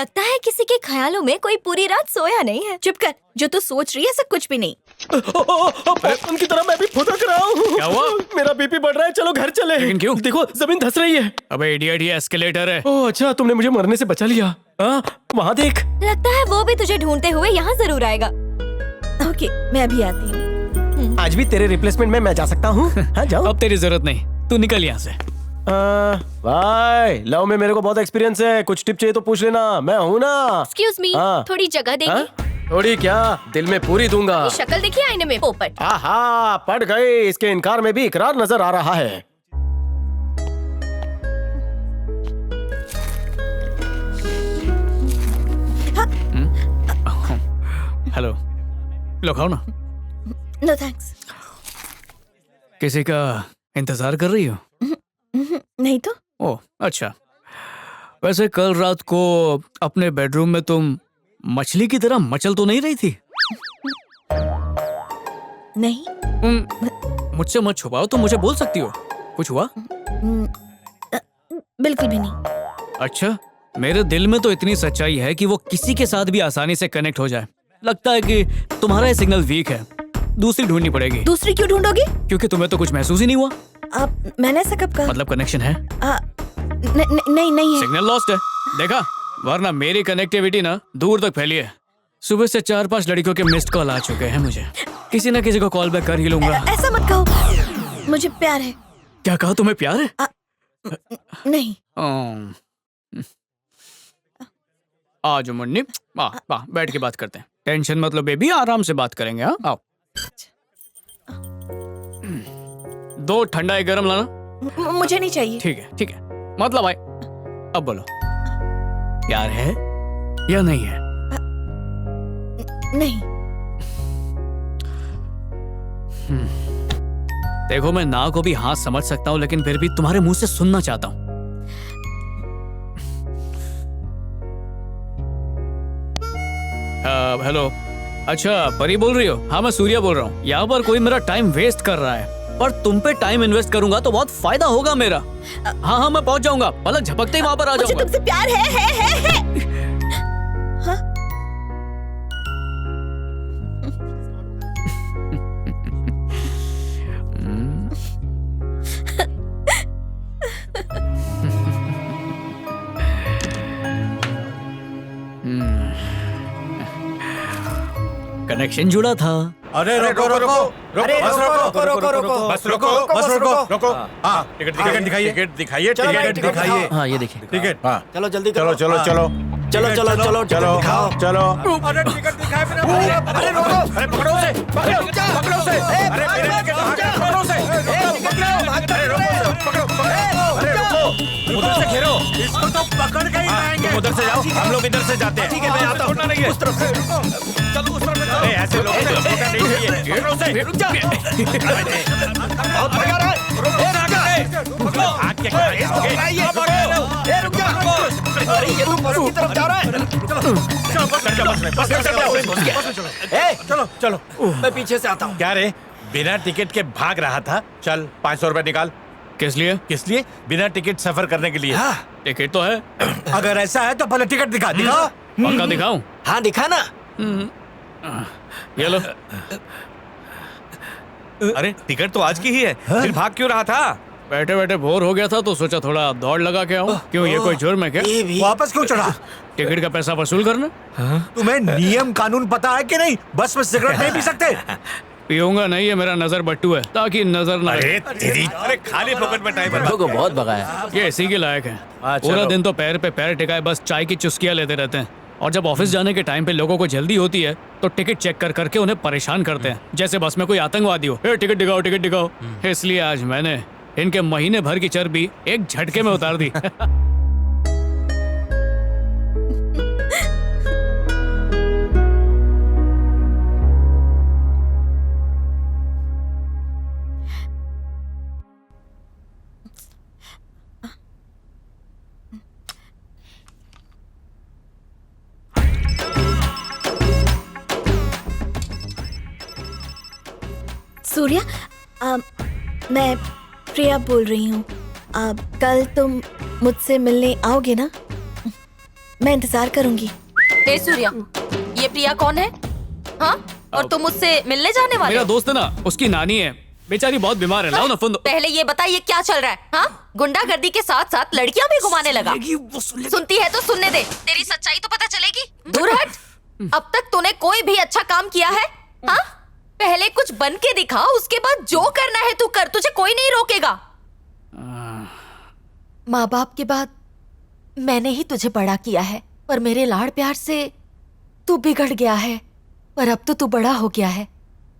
लगता है किसी के ख्यालों में कोई पूरी रात सोया नहीं है। चुप कर, जो तू सोच रही है सब कुछ भी नहीं। उनकी तरह मैं भी फुदक रहा हूँ। क्या हुआ? मेरा बीपी बढ़ रहा है, चलो घर चले। लेकिन क्यों? देखो जमीन धंस रही है। अबे इडियट, ये एस्केलेटर है। ओह अच्छा, तुमने मुझे मरने से बचा लिया। वहाँ देख। लगता है वो भी तुझे ढूंढते हुए यहाँ जरूर आएगा। ओके, मैं अभी आती हूँ। आज भी तेरे रिप्लेसमेंट में मैं जा सकता हूँ? हाँ जाओ। अब तेरी जरूरत नहीं, तू निकल यहाँ से। भाई लव में मेरे को बहुत एक्सपीरियंस है, कुछ टिप चाहिए तो पूछ लेना, मैं हूँ ना। एक्सक्यूज मी, थोड़ी जगह देगी? थोड़ी क्या, दिल में पूरी दूंगा। शक्ल देखिए आईने में, पोपट। आहा, पड़ गई। इसके इनकार में भी इकरार नजर आ रहा है। हेलो, लो खाओ ना। No thanks. किसी का इंतजार कर रही हो? नहीं तो। ओह अच्छा। वैसे कल रात को अपने बेडरूम में तुम मछली की तरह मचल तो नहीं रही थी? नहीं। मुझसे मत छुपाओ, तुम मुझे बोल सकती हो। कुछ हुआ? बिल्कुल भी नहीं। अच्छा, मेरे दिल में तो इतनी सच्चाई है कि वो किसी के साथ भी आसानी से कनेक्ट हो जाए। लगता है कि तुम्हारा ये सिग्नल वीक है, दूसरी ढूंढनी पड़ेगी। दूसरी क्यों ढूंढोगी? क्योंकि तुम्हें तो कुछ महसूस ही नहीं हुआ। मैंने ऐसा कब कहा? मतलब कनेक्शन है? नहीं है। सिग्नल लॉस्ट है, देखा? वरना मेरी कनेक्टिविटी ना दूर तक फैली है। सुबह से 4-5 लड़कियों के मिस्ड कॉल आ चुके हैं मुझे। किसी ना किसी को कॉल बैक कर ही लूंगा। ऐसा मत कहो, मुझे प्यार है। क्या कहा? तुम्हें प्यार है? नहीं। आज मुन्नी, बैठ के बात करते हैं। टेंशन मत लो बेबी, आराम से बात करेंगे। हाँ आओ। 2 ठंडा 1 गरम लाना। मुझे नहीं चाहिए। ठीक है मतलब भाई, अब बोलो, प्यार है या नहीं है? नहीं। देखो, मैं ना को भी हाँ समझ सकता हूँ, लेकिन फिर भी तुम्हारे मुंह से सुनना चाहता हूँ। हेलो। अच्छा, परी बोल रही हो? हाँ मैं सूर्या बोल रहा हूँ। यहाँ पर कोई मेरा टाइम वेस्ट कर रहा है, पर तुम पे टाइम इन्वेस्ट करूंगा तो बहुत फायदा होगा मेरा। हाँ मैं पहुंच जाऊंगा, पलक झपकते ही वहां पर आ जाऊंगा। मुझे तुमसे प्यार है। हाँ? कनेक्शन जुड़ा था। अरे रुको हाँ टिकट दिखाइए। हाँ ये देखिए टिकट। हाँ चलो जल्दी चलो चलो चलो चलो चलो चलो चलो चलो। अरे टिकट दिखाए बिना। अरे रोको, अरे पकड़ो उसे, पकड़ो उसे। अरे मेरे टिकट पकड़ो उसे, अरे रोको, पकड़ो अरे रोको, उधर से घेरो इसको, तो पकड़ के ही आएंगे। तुम उधर से जाओ, हम लोग इधर से जाते हैं। ठीक है मैं आता हूँ। उस तरफ से रुको, चलो उस तरफ से जाओ। ऐसे लोगों से लपटा नहीं चाहिए। पकड़ो उसे, रुक जा। बहुत भगा रहा है। रुक जा, आग के क्या रुक जा। अरे ये तो बस की तरफ जा रहा है। चलो चलो। मैं पीछे से आता हूँ। क्या रे, बिना टिकट के भाग रहा था? चल 500 रुपए निकाल। किस लिए? किस लिए? बिना टिकट सफर करने के लिए। हाँ, टिकट तो है। अगर ऐसा है तो पहले टिकट दिखा। दिखा। पक्का दिखाऊं? हाँ दिखा ना। ये लो। अरे टिकट तो आज की ही है, फिर भाग क्यों रहा था? बैठे बैठे बोर हो गया था तो सोचा थोड़ा दौड़ लगा के आऊं। क्यों, ये कोई जुर्म है क्या? ये भी वापस क्यों चढ़ा? टिकट का पैसा वसूल करना। तुम्हें नियम कानून पता है कि नहीं? बस में सिगरेट नहीं पी सकते। पीऊंगा नहीं, ये मेरा नजर बट्टू है, ताकि नजर ना अरे लगे। तेरी। अरे खाली फोकट में टाइम बच्चों को बहुत भगाया। ये इसी के लायक है। चलो। पूरा दिन तो पैर पे पैर टिकाए बस चाय की चुस्कियां लेते रहते हैं, और जब ऑफिस जाने के टाइम पे लोगों को जल्दी होती है तो टिकट चेक कर करके उन्हें परेशान करते हैं, जैसे बस में कोई आतंकवादी हो। टिकट दिखाओ, टिकट दिखाओ। इसलिए आज मैंने इनके महीने भर की चर्बी एक झटके में उतार दी। सूर्या, मैं प्रिया बोल रही हूँ। कल तुम मुझसे मिलने आओगे ना? मैं इंतजार करूंगी। हे सूर्या, ये प्रिया कौन है? हाँ, और तुम मुझसे मिलने जाने वाले मेरा हो? दोस्त है ना, उसकी नानी है, बेचारी बहुत बीमार है। लाओ ना फोन दो। पहले ये बता ये क्या चल रहा है? हाँ, गुंडागर्दी के साथ साथ लड़कियां भी घुमाने लगा। सुनती है तो सुनने दे, तेरी सच्चाई तो पता चलेगी। दूर हट। अब तक तूने कोई भी अच्छा काम किया है? हाँ, पहले कुछ बन के दिखा, उसके बाद जो करना है तू कर, तुझे कोई नहीं रोकेगा। माँ बाप के बाद मैंने ही तुझे बड़ा किया है, पर मेरे लाड़ प्यार से तू बिगड़ गया है। पर अब तो तू बड़ा हो गया है,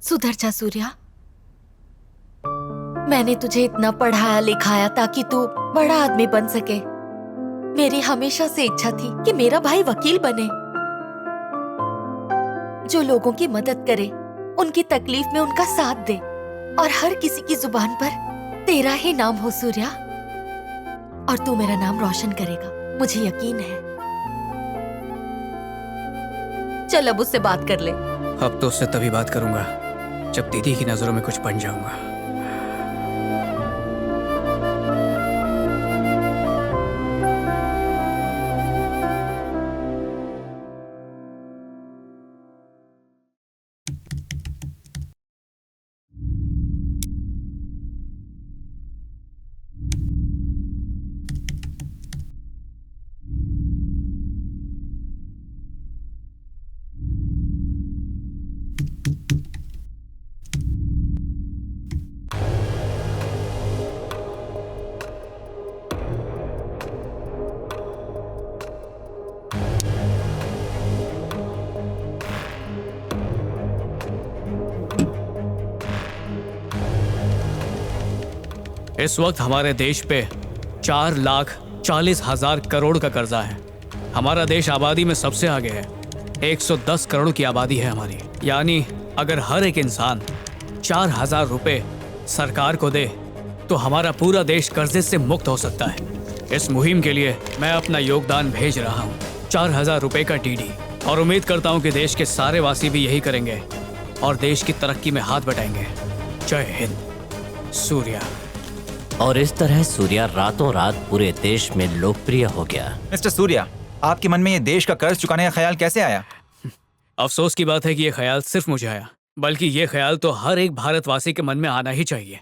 सुधर जा सूर्या। मैंने तुझे इतना पढ़ाया लिखाया ताकि तू बड़ा आदमी बन सके। मेरी हमेशा से इच्छा थी कि मेरा भाई वकील बने, जो लोगों की मदद करे, उनकी तकलीफ में उनका साथ दे, और हर किसी की जुबान पर तेरा ही नाम हो सूर्या। और तू मेरा नाम रोशन करेगा, मुझे यकीन है। चल अब उससे बात कर ले। अब तो उससे तभी बात करूंगा जब दीदी की नजरों में कुछ बन जाऊंगा। इस वक्त हमारे देश पे 4,40,000 करोड़ का कर्जा है। हमारा देश आबादी में सबसे आगे है, 110 करोड़ की आबादी है हमारी। यानी अगर हर एक इंसान 4,000 रुपए सरकार को दे तो हमारा पूरा देश कर्जे से मुक्त हो सकता है। इस मुहिम के लिए मैं अपना योगदान भेज रहा हूँ, 4,000 रुपए का डीडी, और उम्मीद करता हूँ कि देश के सारे वासी भी यही करेंगे और देश की तरक्की में हाथ बटाएंगे। जय हिंद, सूर्या। और इस तरह सूर्या रातों रात पूरे देश में लोकप्रिय हो गया। मिस्टर सूर्या, आपके मन में ये देश का कर्ज चुकाने का ख्याल कैसे आया? अफसोस की बात है कि ये ख्याल सिर्फ मुझे आया, बल्कि ये ख्याल तो हर एक भारतवासी के मन में आना ही चाहिए।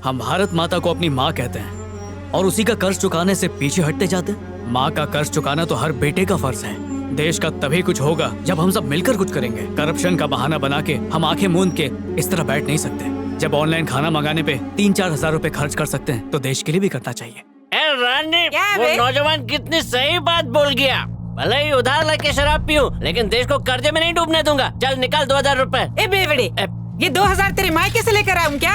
हम भारत माता को अपनी माँ कहते हैं और उसी का कर्ज चुकाने से पीछे हटते जाते हैं। माँ का कर्ज चुकाना तो हर बेटे का फर्ज है। देश का तभी कुछ होगा जब हम सब मिलकर कुछ करेंगे। करप्शन का बहाना बना के हम आंखें मूंद के इस तरह बैठ नहीं सकते। जब ऑनलाइन खाना मंगाने पे 3-4 हजार रुपए खर्च कर सकते हैं तो देश के लिए भी करना चाहिए। रानी, वो नौजवान कितनी सही बात बोल गया। भले ही उधार लेके शराब पीऊं, लेकिन देश को कर्जे में नहीं डूबने दूंगा। चल निकाल 2,000 रुपए। ए बेवड़े, ये 2,000 तेरे मायके से लेकर आऊं क्या?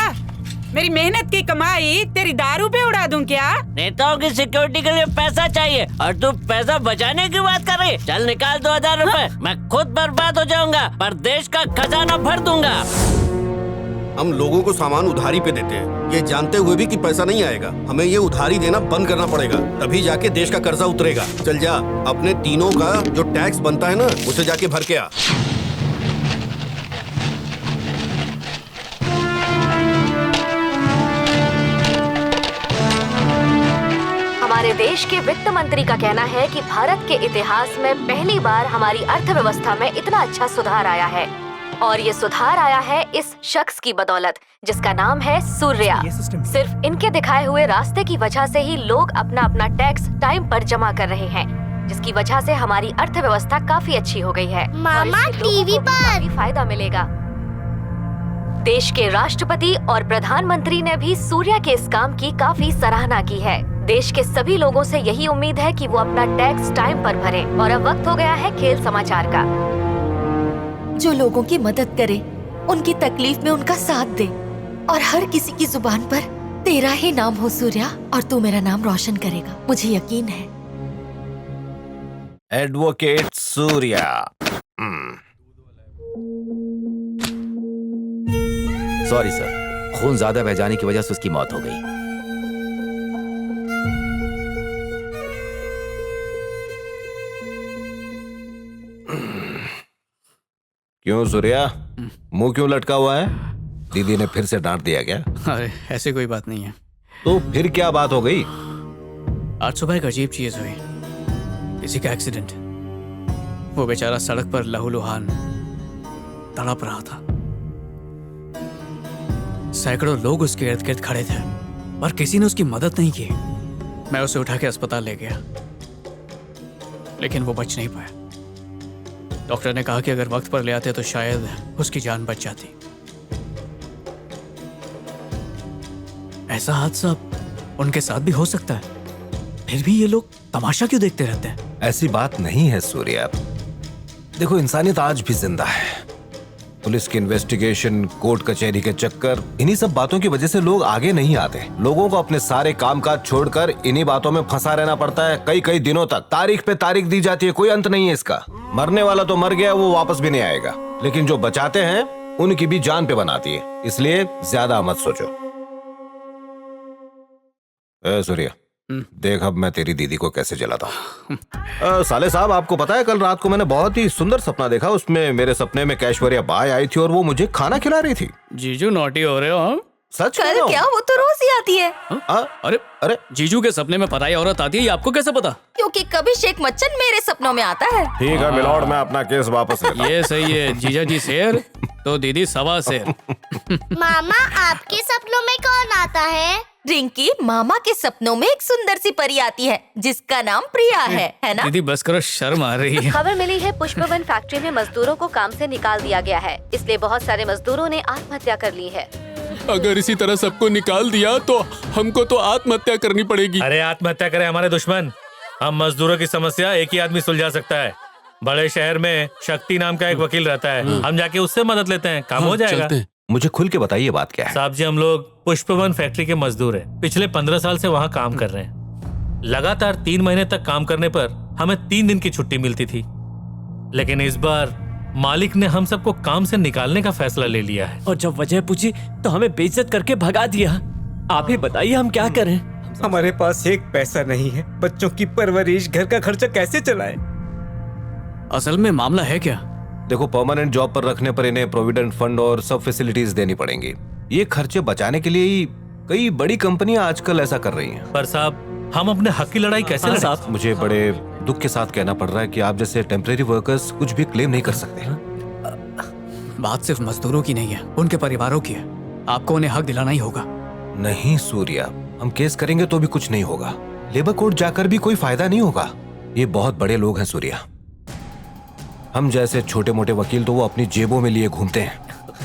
मेरी मेहनत की कमाई तेरी दारू पे उड़ा दूं क्या? नेताओं की सिक्योरिटी के लिए पैसा चाहिए और तू पैसा बचाने की बात कर रही। चल निकाल 2,000 रुपए। मैं खुद बर्बाद हो जाऊंगा पर देश का खजाना भर दूंगा। हम लोगों को सामान उधारी पे देते हैं, ये जानते हुए भी कि पैसा नहीं आएगा। हमें ये उधारी देना बंद करना पड़ेगा, तभी जाके देश का कर्जा उतरेगा। चल जा, अपने तीनों का जो टैक्स बनता है ना, उसे जाके भर के आ। हमारे देश के वित्त मंत्री का कहना है कि भारत के इतिहास में पहली बार हमारी अर्थव्यवस्था में इतना अच्छा सुधार आया है, और ये सुधार आया है इस शख्स की बदौलत जिसका नाम है सूर्या। सिर्फ इनके दिखाए हुए रास्ते की वजह से ही लोग अपना अपना टैक्स टाइम पर जमा कर रहे हैं, जिसकी वजह से हमारी अर्थव्यवस्था काफी अच्छी हो गई है। मामा, टीवी पर काफी फायदा मिलेगा। देश के राष्ट्रपति और प्रधानमंत्री ने भी सूर्या के इस काम की काफी सराहना की है। देश के सभी लोगों से यही उम्मीद है कि वो अपना टैक्स टाइम पर भरें। और अब वक्त हो गया है खेल समाचार का। जो लोगों की मदद करे, उनकी तकलीफ में उनका साथ दे, और हर किसी की जुबान पर तेरा ही नाम हो सूर्या, और तू मेरा नाम रोशन करेगा, मुझे यकीन है। एडवोकेट सूर्या। सॉरी सर, खून ज्यादा बह जाने की वजह से उसकी मौत हो गई। क्यों सूर्या, मुंह क्यों लटका हुआ है? दीदी ने फिर से डांट दिया क्या? अरे ऐसी कोई बात नहीं है। तो फिर क्या बात हो गई? आज सुबह एक अजीब चीज हुई, किसी का एक्सीडेंट। वो बेचारा सड़क पर लहूलुहान तड़प रहा था। सैकड़ों लोग उसके इर्द गिर्द खड़े थे, पर किसी ने उसकी मदद नहीं की। मैं उसे उठा के अस्पताल ले गया, लेकिन वो बच नहीं पाया। डॉक्टर ने कहा कि अगर वक्त पर ले आते तो शायद उसकी जान बच जाती। ऐसा हादसा उनके साथ भी हो सकता है, फिर भी ये लोग तमाशा क्यों देखते रहते हैं? ऐसी बात नहीं है सूर्या। देखो, इंसानियत आज भी जिंदा है। पुलिस की इन्वेस्टिगेशन, कोर्ट कचहरी के चक्कर, इन्हीं सब बातों की वजह से लोग आगे नहीं आते। लोगों को अपने सारे कामकाज छोड़कर इन्हीं बातों में फंसा रहना पड़ता है कई कई दिनों तक। तारीख पे तारीख दी जाती है, कोई अंत नहीं है इसका। मरने वाला तो मर गया, वो वापस भी नहीं आएगा, लेकिन जो बचाते हैं उनकी भी जान पे बनाती है। इसलिए ज्यादा मत सोचो। सूर्या, देख अब मैं तेरी दीदी को कैसे जलाता हूँ। साले साहब, आपको पता है कल रात को मैंने बहुत ही सुंदर सपना देखा। उसमें मेरे सपने में कैश्वर्या बाई आई थी और वो मुझे खाना खिला रही थी। जीजू नॉटी हो रहे हो? हाँ? सच कह कल रहा हूँ। क्या, वो तो रोज ही आती है। अरे अरे जीजू के सपने में पराई औरत आती है, ये आपको कैसे पता? क्योंकि कभी शेख मच्छन मेरे सपनों में आता है। ठीक है मिलॉर्ड, मैं अपना केस वापस लेता हूँ। ये सही है, जीजा जी शेर तो दीदी सवा शेर। मामा, आपके सपनों में कौन आता है? रिंकी, मामा के सपनों में एक सुंदर सी परी आती है जिसका नाम प्रिया है ना? दीदी बस करो, शर्म आ रही है। खबर मिली है पुष्पवन फैक्ट्री में मजदूरों को काम से निकाल दिया गया है, इसलिए बहुत सारे मजदूरों ने आत्महत्या कर ली है। अगर इसी तरह सबको निकाल दिया तो हमको तो आत्महत्या करनी पड़ेगी। अरे आत्महत्या करे हमारे दुश्मन, हम मजदूरों की समस्या एक ही आदमी सुलझा सकता है। बड़े शहर में शक्ति नाम का एक वकील रहता है, हम जाके उससे मदद लेते हैं, काम हो जाएगा। मुझे खुल के बताइए बात क्या है। साहब जी, हम लोग पुष्पवन फैक्ट्री के मजदूर हैं। पिछले 15 साल से वहाँ काम कर रहे हैं। लगातार 3 महीने तक काम करने पर हमें 3 दिन की छुट्टी मिलती थी, लेकिन इस बार मालिक ने हम सबको काम से निकालने का फैसला ले लिया है। और जब वजह पूछी तो हमें बेइज्जत करके भगा दिया। आप ही बताइए हम क्या करें? हमारे पास एक पैसा नहीं है, बच्चों की परवरिश, घर का खर्चा कैसे चलाएं? असल में मामला है क्या? देखो, परमानेंट जॉब पर रखने पर इन्हें प्रोविडेंट फंड और सब फैसिलिटीज देनी पड़ेंगी। ये खर्चे बचाने के लिए ही कई बड़ी कंपनियां आजकल ऐसा कर रही हैं। पर साहब, हम अपने हक की लड़ाई कैसे लड़ें? साहब, मुझे बड़े दुख के साथ कहना पड़ रहा है कि आप जैसे टेम्परेरी वर्कर्स कुछ भी क्लेम नहीं कर सकते। बात सिर्फ मजदूरों की नहीं है, उनके परिवारों की है। आपको उन्हें हक दिलाना ही होगा। नहीं सूर्या, हम केस करेंगे तो भी कुछ नहीं होगा। लेबर कोर्ट जाकर भी कोई फायदा नहीं होगा। ये बहुत बड़े लोग हैं सूर्या। हम जैसे छोटे मोटे वकील तो वो अपनी जेबों में लिए घूमते हैं।